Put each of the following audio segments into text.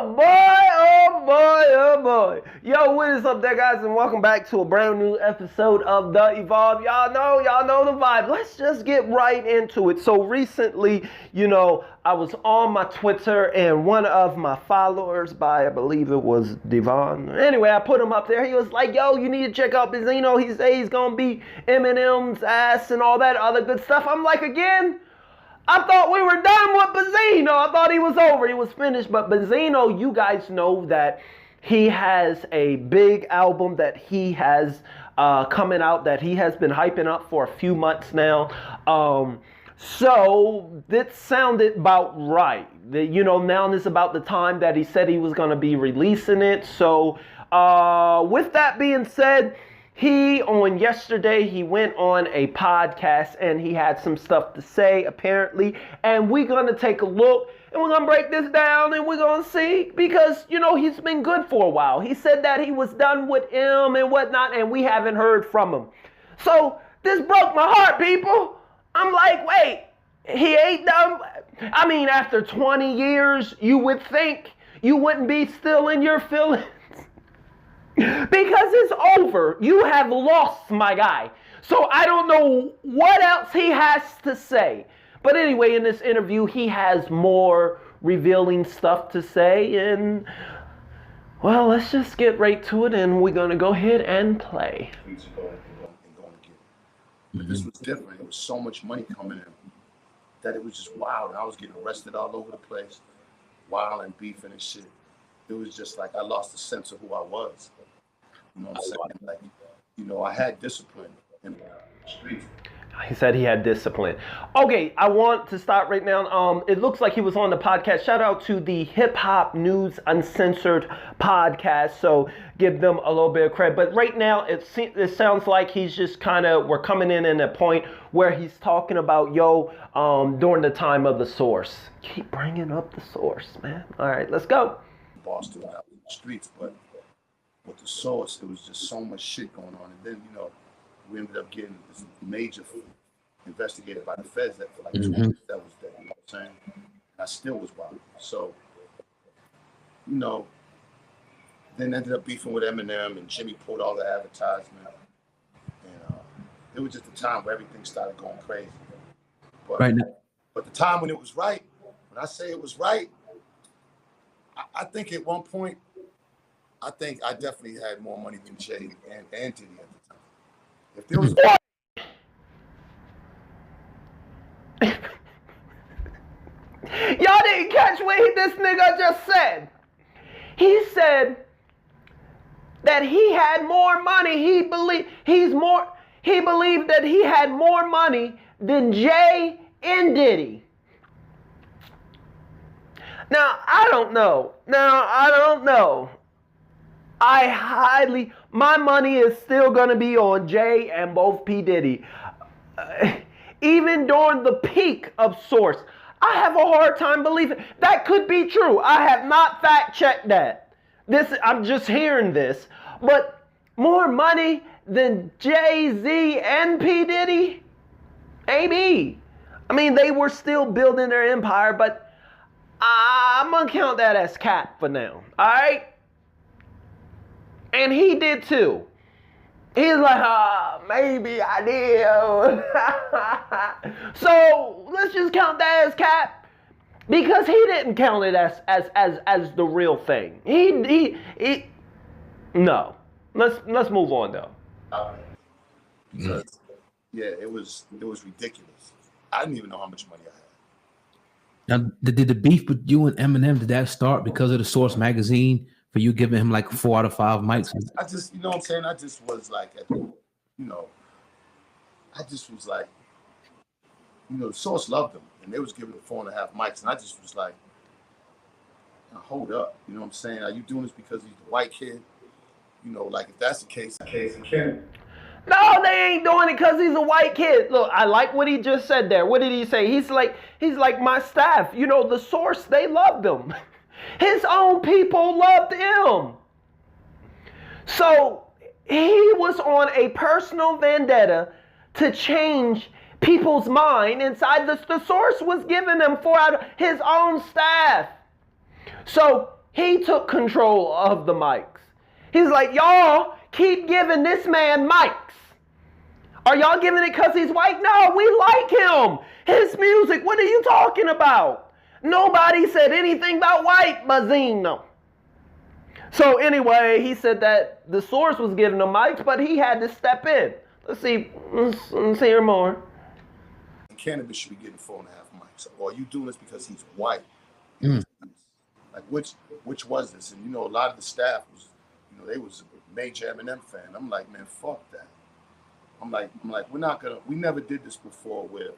Oh boy, oh boy, oh boy. Yo, what is up there, guys, and welcome back to a brand new episode of The Evolve. Y'all know the vibe. Let's just get right into it. So recently, I was on my Twitter and one of my followers by, I believe it was Devon. Anyway, I put him up there. He was like, yo, you need to check out Benzino. He said he's gonna be Eminem's ass and all that other good stuff. I'm like, again? I thought we were done with Benzino. I thought he was over. He was finished. But Benzino, you guys know that he has a big album that he has coming out that he has been hyping up for a few months now. So this sounded about right. Now is about the time that he said he was going to be releasing it. So with that being said, on yesterday, he went on a podcast and he had some stuff to say, apparently. And we're going to take a look and we're going to break this down and we're going to see because, he's been good for a while. He said that he was done with him and whatnot, and we haven't heard from him. So this broke my heart, people. I'm like, wait, he ain't done. I mean, after 20 years, you would think you wouldn't be still in your feelings. Because it's over. You have lost, my guy. So I don't know what else he has to say. But anyway, in this interview, he has more revealing stuff to say. And, well, let's just get right to it. And we're going to go ahead and play. But this was different. It was so much money coming in that it was just wild. And I was getting arrested all over the place, wild and beefing and shit. It was just like I lost the sense of who I was. You know what I'm saying? Like, I had discipline in the streets. He said he had discipline. Okay, I want to start right now. It looks like he was on the podcast. Shout out to the Hip Hop News Uncensored podcast. So give them a little bit of credit. But right now, it sounds like he's just we're coming in a point where he's talking about, during the time of the source. Keep bringing up the source, man. All right, let's go. Boston out in the streets, but with the source, there was just so much shit going on. And then, we ended up getting this major investigated by the feds that for like 2 years that was dead. You know what I'm saying? And I still was wild. So, then ended up beefing with Eminem, and Jimmy pulled all the advertisement. And it was just a time where everything started going crazy. But, right now. But the time when it was right, when I say it was right, I think at one point, I definitely had more money than Jay and Diddy at the time. If there was y'all didn't catch what this nigga just said. He said that he had more money. He believed that he had more money than Jay and Diddy. Now, I don't know. My money is still going to be on Jay and both P. Diddy. Even during the peak of source, I have a hard time believing that could be true. I have not fact checked that. I'm just hearing this. But more money than Jay-Z and P. Diddy? Maybe. I mean, they were still building their empire, but I'm going to count that as cap for now. All right? And he did too. He's like, maybe I did. So let's just count that as cap, because he didn't count it as the real thing. He no. Let's move on though. Yeah, it was ridiculous. I didn't even know how much money I had. Now, did the beef with you and Eminem, did that start because of the Source magazine? For you giving him like 4 out of 5 mics? I just, you know what I'm saying? I just was like, I just was like, the Source loved him, and they was giving him 4.5 mics, and I just was like, now, hold up, you know what I'm saying? Are you doing this because he's the white kid? Like if that's the case, No, they ain't doing it because he's a white kid. Look, I like what he just said there. What did he say? He's like my staff. The Source, they loved him. His own people loved him. So he was on a personal vendetta to change people's mind inside the Source was giving him 4 out of his own staff. So he took control of the mics. He's like, y'all keep giving this man mics. Are y'all giving it because he's white? No, we like him. His music, what are you talking about? Nobody said anything about white Benzino. So anyway, he said that the source was giving him mics, but he had to step in. Let's hear more. Cannabis should be getting 4.5 mics. Or are you doing this because he's white? Like which was this? And you know, a lot of the staff was, you know, they was a major Eminem fan. I'm like, man, fuck that. I'm like, we never did this before where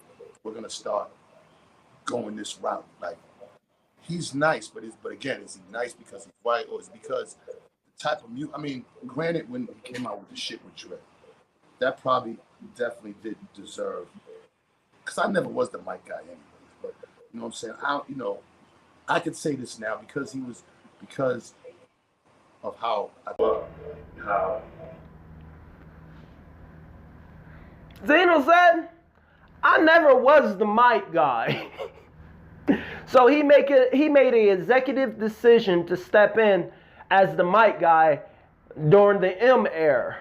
we're gonna start going this route. Like, he's nice, but again, is he nice because he's white, or is it because the type of music? I mean, granted, when he came out with the shit with Dre, that probably definitely did deserve, because I never was the mic guy anyway, but you know what I'm saying? I could say this now because of how Zeno said, I never was the mic guy. So he made an executive decision to step in as the mic guy during the M era.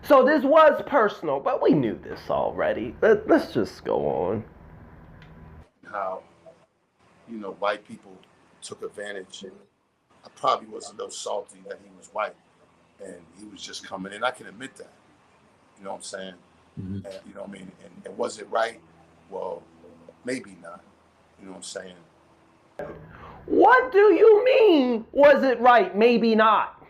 So this was personal, but we knew this already. Let's just go on. How, you know, white people took advantage. I probably was a little salty that he was white and he was just coming in. I can admit that. You know what I'm saying? Mm-hmm. And, you know what I mean? And was it right? Well, maybe not. You know what I'm saying? What do you mean, was it right? Maybe not.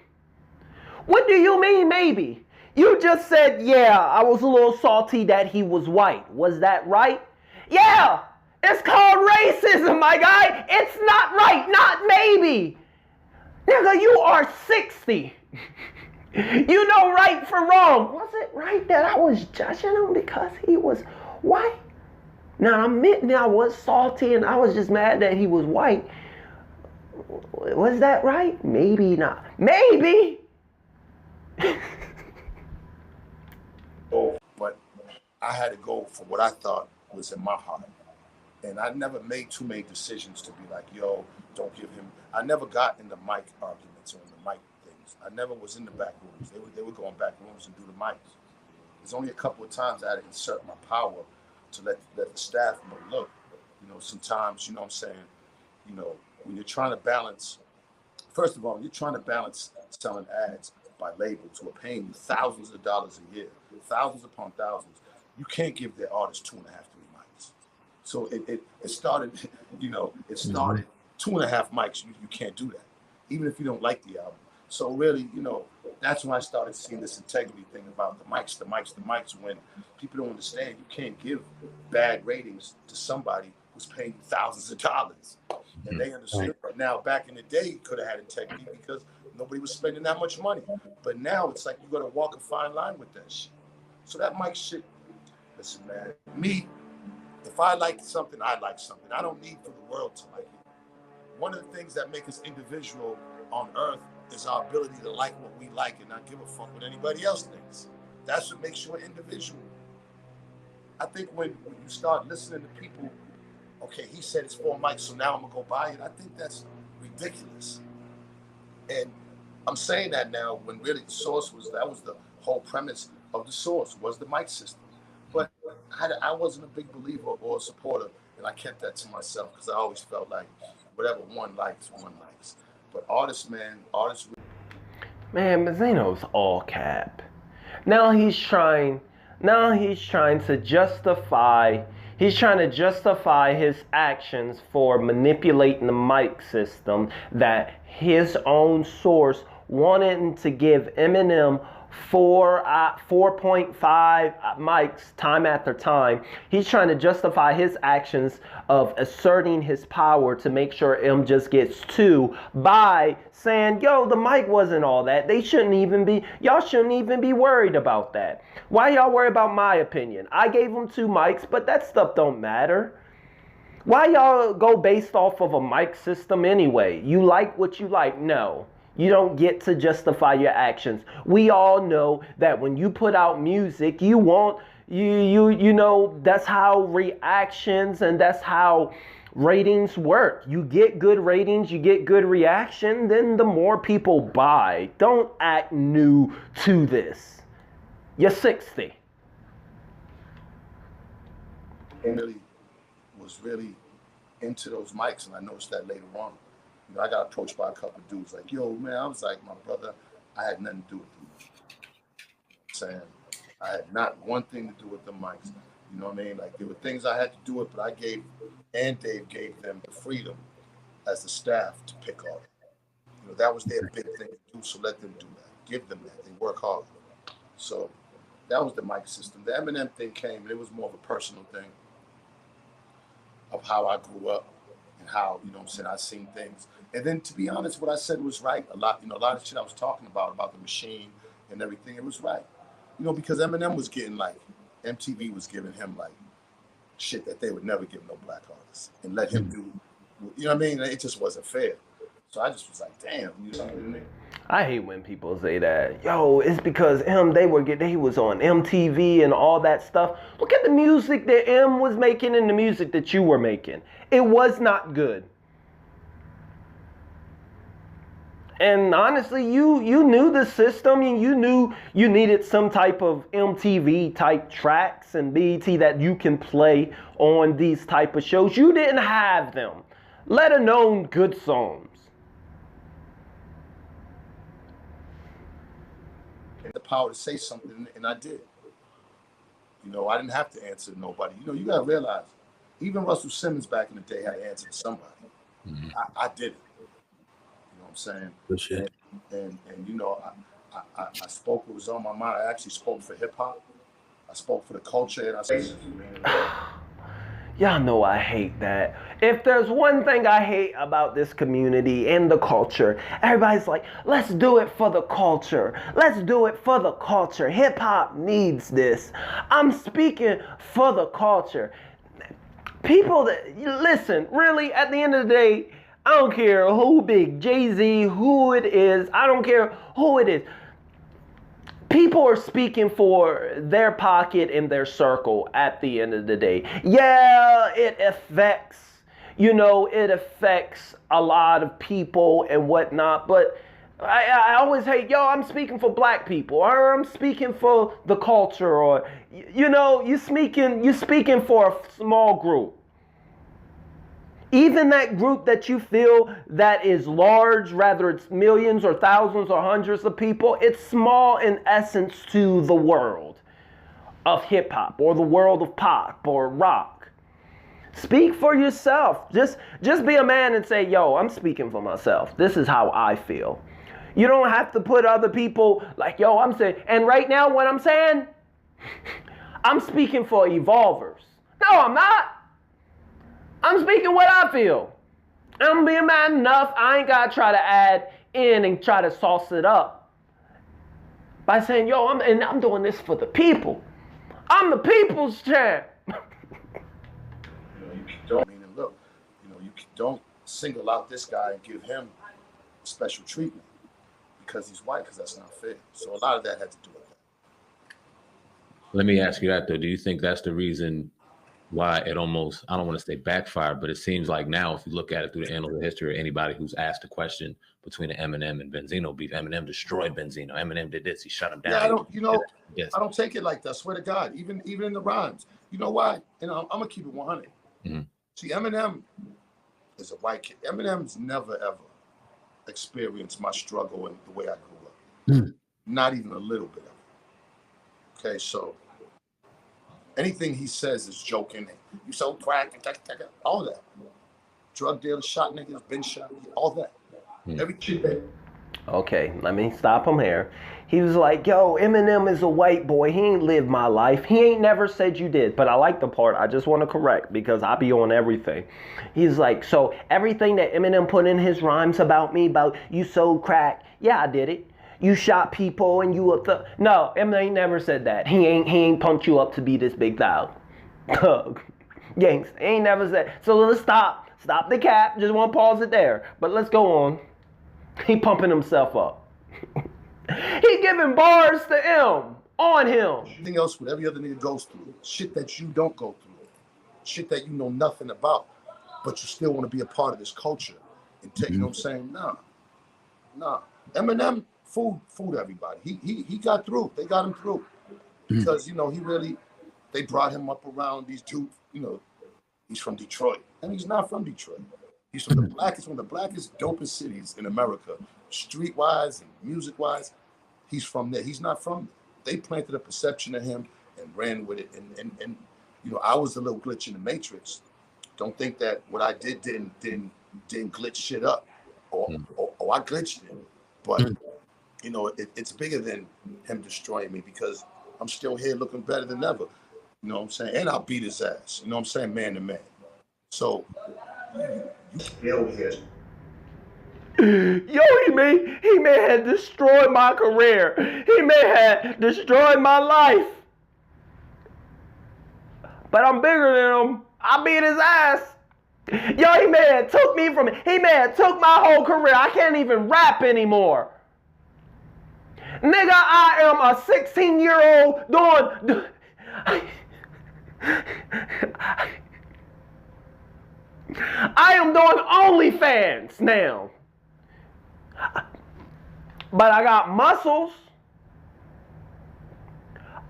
What do you mean, maybe? You just said, yeah, I was a little salty that he was white. Was that right? Yeah, it's called racism, my guy. It's not right, not maybe. Nigga, you are 60. You know right from wrong. Was it right that I was judging him because he was white? Now, I'm admitting I was salty and I was just mad that he was white. Was that right? Maybe not. Maybe. But I had to go for what I thought was in my heart. And I never made too many decisions to be like, yo, don't give him. I never got in the mic arguments or in the mic things. I never was in the back rooms. They would go in back rooms and do the mics. There's only a couple of times I had to insert my power to let the staff know, look, you know, sometimes, you know what I'm saying, you know, when you're trying to balance, first of all, you're trying to balance selling ads by labels who are paying you thousands of dollars a year, thousands upon thousands. You can't give their artists 2.5, 3 mics. So it started, you know, it started 2.5 mics. You can't do that, even if you don't like the album. So really, you know, that's when I started seeing this integrity thing about the mics, when people don't understand you can't give bad ratings to somebody who's paying you thousands of dollars. And they understood. But now, back in the day, you could have had integrity because nobody was spending that much money. But now it's like you got to walk a fine line with that shit. So that mic shit, listen, man, me, if I like something, I like something. I don't need for the world to like it. One of the things that make us individual on earth is our ability to like what we like and not give a fuck what anybody else thinks. That's what makes you an individual. I think when you start listening to people, okay, he said it's 4 mics, so now I'm gonna go buy it. I think that's ridiculous. And I'm saying that now when really the source that was the whole premise of the source was the mic system. But I wasn't a big believer or a supporter, and I kept that to myself because I always felt like whatever one likes. But artists. Man, Benzino's all cap. Now he's trying to justify his actions for manipulating the mic system that his own source wanted to give Eminem 4.5 mics time after time. He's trying to justify his actions of asserting his power to make sure M just gets 2 by saying, yo, the mic wasn't all that. Y'all shouldn't even be worried about that. Why y'all worry about my opinion? I gave him 2 mics, but that stuff don't matter. Why y'all go based off of a mic system anyway? You like what you like? No. You don't get to justify your actions. We all know that when you put out music, you know, that's how reactions and that's how Ratings work. You get good ratings, you get good reaction, then the more people buy. Don't act new to this. You're 60. And really was really into those mics, and I noticed that later on. You know, I got approached by a couple of dudes like, yo, man, I was like, my brother, I had nothing to do with them. Saying I had not one thing to do with the mics. You know what I mean? Like there were things I had to do it, but I gave, and Dave gave them the freedom as the staff to pick on it. You know, that was their big thing to do, so let them do that. Give them that. They work hard. So that was the mic system. The Eminem thing came, and it was more of a personal thing of how I grew up and how, you know what I'm saying, I seen things. And then to be honest, what I said was right. A lot of shit I was talking about the machine and everything, it was right. You know, because Eminem was getting like, MTV was giving him like shit that they would never give no black artists and let him do, you know what I mean? It just wasn't fair. So I just was like, damn, you know what I mean? I hate when people say that. Yo, it's because he was on MTV and all that stuff. Look at the music that M was making and the music that you were making. It was not good. And honestly, you knew the system and you knew you needed some type of MTV type tracks and BET that you can play on these type of shows. You didn't have them, let alone good songs. And the power to say something, and I did. You know, I didn't have to answer to nobody. You know, you gotta realize, even Russell Simmons back in the day had to answer to somebody. Mm-hmm. I did it. I'm saying, good shit. And you know, I spoke what was on my mind. I actually spoke for hip hop. I spoke for the culture, and I said, y'all know I hate that. If there's one thing I hate about this community and the culture, everybody's like, let's do it for the culture. Let's do it for the culture. Hip hop needs this. I'm speaking for the culture. People that listen, really, at the end of the day, I don't care who big, Jay-Z, who it is. I don't care who it is. People are speaking for their pocket and their circle at the end of the day. Yeah, it affects a lot of people and whatnot, but I always hate, yo, I'm speaking for black people, or I'm speaking for the culture, or, you know, you're speaking for a small group. Even that group that you feel that is large, rather it's millions or thousands or hundreds of people, it's small in essence to the world of hip hop or the world of pop or rock. Speak for yourself. Just be a man and say, yo, I'm speaking for myself. This is how I feel. You don't have to put other people like, yo, I'm saying, and right now what I'm saying, I'm speaking for evolvers. No, I'm not. I'm speaking what I feel. I'm being man enough. I ain't got to try to add in and try to sauce it up by saying, yo, I'm doing this for the people. I'm the people's champ. You don't mean and look, you don't single out this guy and give him special treatment because he's white, because that's not fair. So a lot of that had to do with that. Let me ask you that though. Do you think that's the reason why it almost, I don't want to say backfired, but it seems like now, if you look at it through the annals of history, anybody who's asked a question between the Eminem and Benzino beef, Eminem destroyed Benzino. Eminem did this, he shut him down. Yeah, I don't take it like that. I swear to God, even in the rhymes. You know why? I'm gonna keep it 100. Mm-hmm. See, Eminem is a white kid. Eminem's never ever experienced my struggle and the way I grew up. Mm. Not even a little bit of it. Okay, so anything he says is joking. You so crack, all that. Drug dealers, shot niggas, been shot, all that. Every kid. Okay, let me stop him here. He was like, yo, Eminem is a white boy. He ain't lived my life. He ain't never said you did. But I like the part. I just want to correct because I be on everything. He's like, so everything that Eminem put in his rhymes about me, about you sold crack, yeah, I did it. You shot people and you a no, Eminem ain't never said that. He ain't pumped you up to be this big thug. Yanks, ain't never said. So let's stop the cap. Just want to pause it there. But let's go on. He pumping himself up. He giving bars to M on him. Anything else, what every other nigga goes through, shit that you don't go through, shit that you know nothing about. but you still want to be a part of this culture and take, you know what I'm saying? Nah. Eminem fooled everybody. He got through. They got him through because they brought him up around these dudes. He's from Detroit, and he's not from Detroit. He's from one of the blackest, dopest cities in America, street-wise and music-wise. He's from there. He's not from there. They planted a perception of him and ran with it. And I was a little glitch in the matrix. Don't think that what I did didn't glitch shit up, or I glitched it. But it's bigger than him destroying me because I'm still here looking better than ever. You know what I'm saying? And I'll beat his ass. You know what I'm saying? Man to man. So you still here. Yo, he may have destroyed my career. He may have destroyed my life. But I'm bigger than him. I beat his ass. Yo, he may have took my whole career. I can't even rap anymore. Nigga, I am a 16-year-old doing... I am doing OnlyFans now. But I got muscles.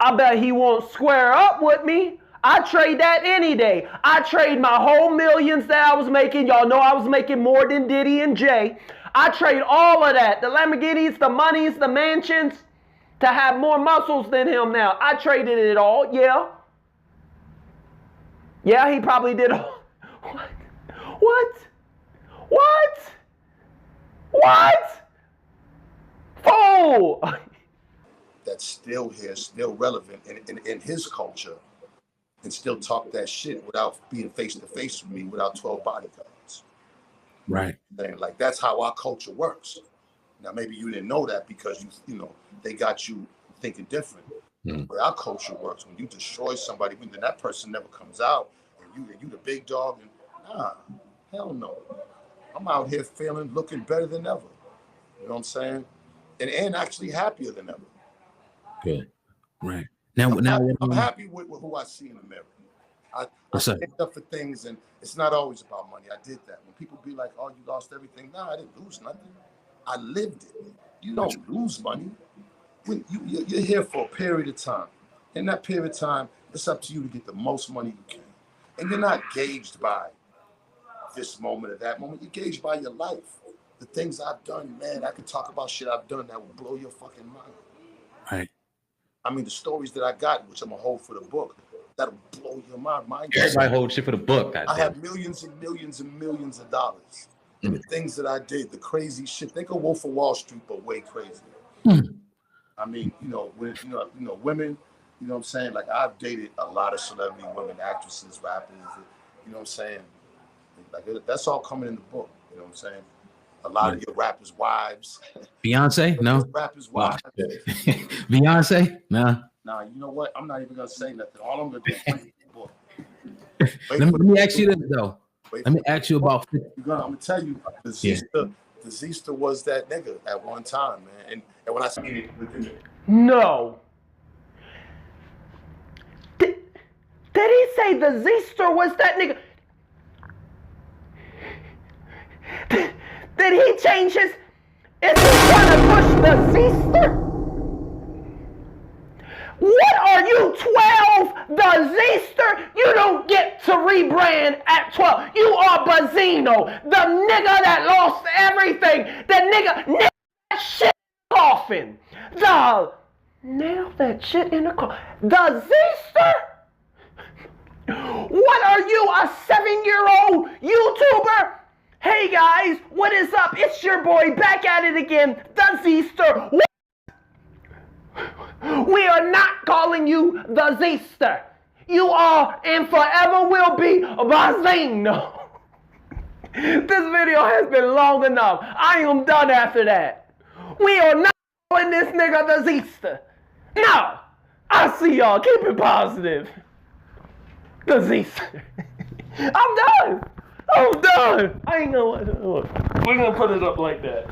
I bet he won't square up with me. I trade that any day. I trade my whole millions that I was making. Y'all know I was making more than Diddy and Jay. I trade all of that. The Lamborghinis, the monies, the mansions, to have more muscles than him now. I traded it all, yeah. Yeah, he probably did. What? Fool! That's still here, still relevant in his culture, and still talk that shit without being face to face with me, without 12 bodyguards. Right. And like that's how our culture works. Now maybe you didn't know that because they got you thinking different. But our culture works. When you destroy somebody, then that person never comes out, and you the big dog. And hell no. I'm out here looking better than ever. You know what I'm saying? And actually happier than ever. Good. Right. I'm happy with who I see in the mirror. I stand up for things, and it's not always about money. I did that. When people be like, "Oh, you lost everything," nah, I didn't lose nothing. I lived it. You don't lose money. When you're here for a period of time. In that period of time, it's up to you to get the most money you can. And you're not gauged by this moment or that moment. You're gauged by your life. The things I've done, man, I could talk about shit I've done that would blow your fucking mind. Right. I mean, the stories that I got, which I'm going to hold for the book, that'll blow your mind. Everybody hold shit for the book. I have millions and millions and millions of dollars. And the things that I did, the crazy shit. Think of Wolf of Wall Street, but way crazier. I mean, women, you know what I'm saying? Like, I've dated a lot of celebrity women, actresses, rappers, you know what I'm saying? Like, that's all coming in the book, you know what I'm saying? A lot of your rappers' wives. Beyonce? No. Rappers' wives. Beyonce? Nah. Nah, you know what? I'm not even going to say nothing. All I'm going to do is wait for the book. Let me ask you this, though. Let me ask you about... I'm going to tell you, the Zista was that nigga at one time, man. And when I seen it within it. No. Did he say the Zista was that nigga? Did he change his... Is he trying to push the Zista? What are you, 12? The Zista? You don't get to rebrand at 12. You are Benzino, the nigga that lost everything. The nigga that shit in the coffin. Nail that shit in the coffin. The Zista? What are you, a 7-year-old YouTuber? Hey guys, what is up? It's your boy back at it again, the Zista. We are not calling you the Zista. You are and forever will be Benzino. This video has been long enough. I am done after that. We are not calling this nigga the Zista. No. I see y'all. Keep it positive. The Zista. I'm done. I ain't gonna. We're gonna put it up like that.